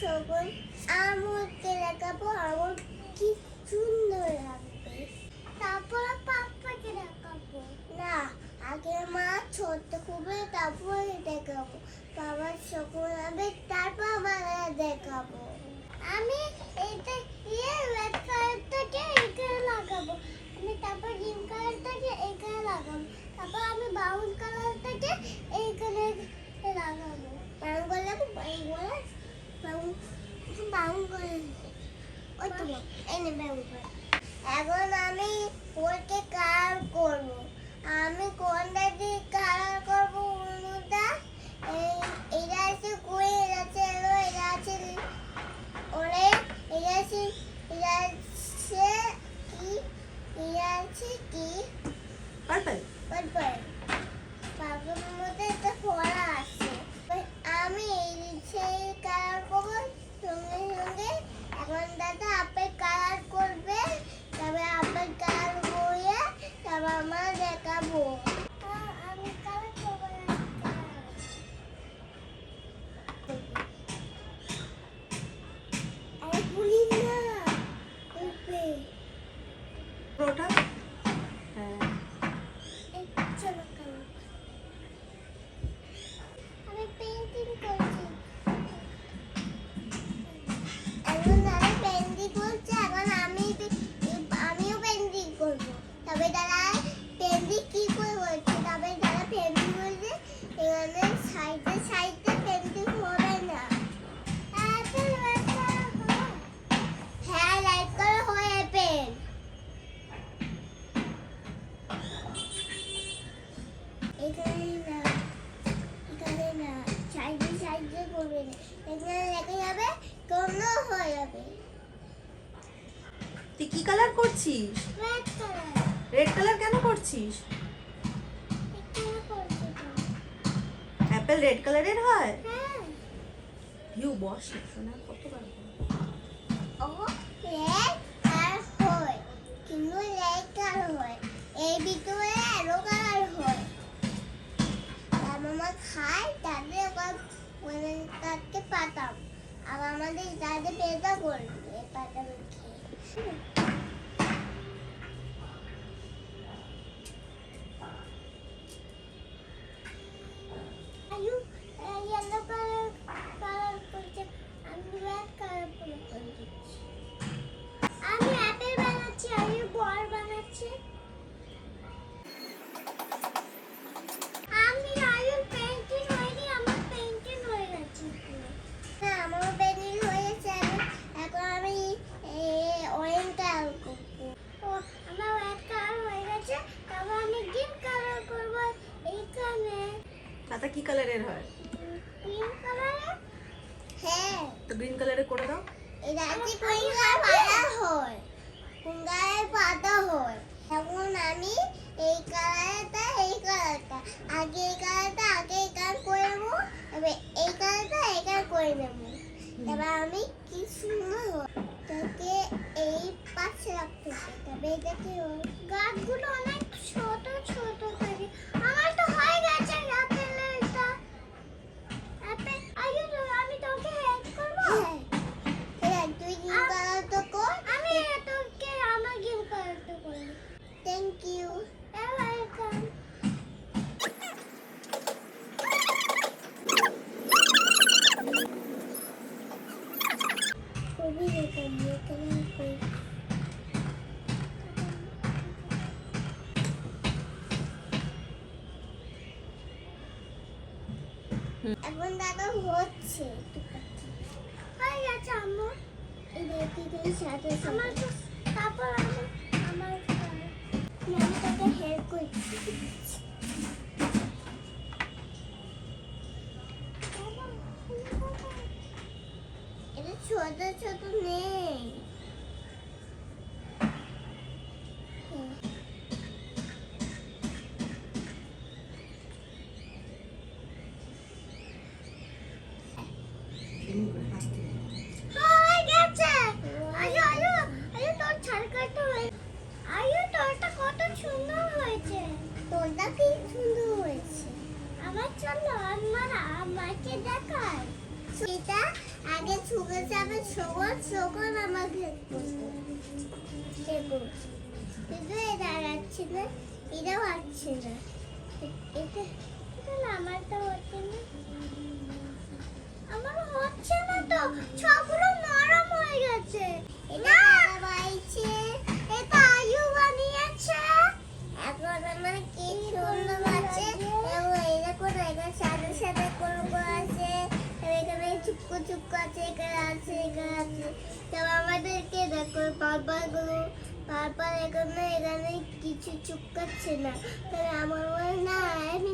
সবুজ আমুলকে দেখাবো, আমুল কি সুন্দর লাগবে। তারপরে পাপ্পাকে দেখাবো। না, আগে মা ছোট খুবই, তারপরে দেখাবো। বাবা শকুন হবে, তারপর মারা দেখাবো। আমি এটা রেড কালারটাকে এখানে লাগাবো, আমি তারপর গ্রিন কালারটাকে এখানে লাগাবো, তারপর আমি ব্রাউন কালারটাকে এইখানে লাগাবো। ব্রাউন করলাম, ব্রাউন করে ওই তো এনে ব্রাউন করে। এখন আমি ওকে কালার করবো। আমি কোনটা দিয়ে কালার করবো? অনুদা এটা আছে কই, এটা আছে এলো, এটা আছে ওরে, এটা আছে কি, এটা আছে কি পার্পল। পার্পল। পার্পলের মধ্যে একটা ফোড়া আছে। আমি সেই কালার করবো, সঙ্গে সঙ্গে এখন দাদা আপেল কালার করবে, তবে আপেল কালার করে তারপর আমরা দেখাবো। আমি কালার করবো না, আরে বলি না ওকে ওটা হ্যাঁ, চলো কালার। আমি পেইন্টিং করছি। এখন দাদা পেইন্টিং করছে, এখন আমিও পেইন্টিং করবো। তবে দাদা পেইন্টিং কি করে করছে? তবে দাদা পেইন্টিং করছে এখানে সাইডে সাইডে পেইন্টিং হবে না। হ্যাঁ, লাইট করা হয় পেন। এখানে না, এখানে না, সাইডে সাইডে করবে না, এখানে লেখা যাবে, কোনো হয়ে যাবে। তুই কি কালার করছিস? Red colour. রেড কালার কেন করছিস? এখানে করছে তো। অ্যাপেল রেড কালারের হয়? হ্যাঁ। ইউ বস না শোনা, কতবার ও রেড আর হয়, কিন্তু রেড কালার হয়, এই ভিতরে আরো কালার হয়। তার মামা খায়, তাদের ওখানে তাকে পাতাম, আর আমাদের তাদের পেটা করবে পাতা খেয়ে। ইয়েলো কালার করছে, আমি রেড কালার করে দিচ্ছি। আমি অ্যাপেল বানাচ্ছি, আমি বল বানাচ্ছি। আমি আয়ুর পেইন্টিং হয়নি, আমার পেইন্টিং হয়ে গেছে। না, আমার পেইন্টিং হয়ে গেছে। এখন আমি অরেঞ্জ কালার করবো। ও আমার রেড কালার হয়ে গেছে, তারপর আমি গ্রিন কালার করবো এইখানে। পাতা কি কালারের হয়? Green colour. হ্যাঁ, তো গ্রিন কালারে করে দাও। এটা কি কুঙ্গার পাতা হয়, কুঙ্গারের পাতা হয়। এখন আমি এই কালারটা আগে এই কালারটা আগে এই কালার করে নেবো, তবে এই কালারটা এই কালার করে নেবো। এবার আমি কি সুন্দর তাকে এই পাশে রাখতে চাই, তবে এটাকে গাছগুলো অনেক ছোট ছোট থাকে। আমার তো হয়ে গেছে আপেলটা। আপেল আয়ু, আমি তোকে হেল্প করবো? হ্যাঁ, তুই গ্রিন কালারটা কর, আমি তোকে আমার গ্রিন কালারটা করি। Thank you, welcome. খুবই এখানে এখন দাদা হচ্ছে হয়ে গেছে আম্মু। এই দেখি সাথে আমার তারপর আমার আমি তোকে হেল্প করছি। এটা ছোট ছোট নেই। তোরটা কি সুন্দর হয়েছে। আমার চলো আমার আমাকে দেখায়। সেটা আগে ছুঁয়ে তখন আমাকে দেখুন কিন্তু এটা যাচ্ছে না, এটাও আসছে না, এটা আমারটা হচ্ছে না, আমার হচ্ছে না তো, সবগুলো নরম হয়ে গেছে। এটা দাদা বানাইছে, এটা আয়ু বানিয়েছে। এখন আমার কি সুন্দর আছে, এবং এরকম এখানে সাদা সাদা করে আছে, এখানে চুপকো চুপকো আছে, এখানে আছে, এখানে আছে। তো আমাদেরকে দেখো পারপালগুলো, পারপাল এখানে কিছু চুপকাচ্ছে না, তাহলে আমার মনে হয় আমি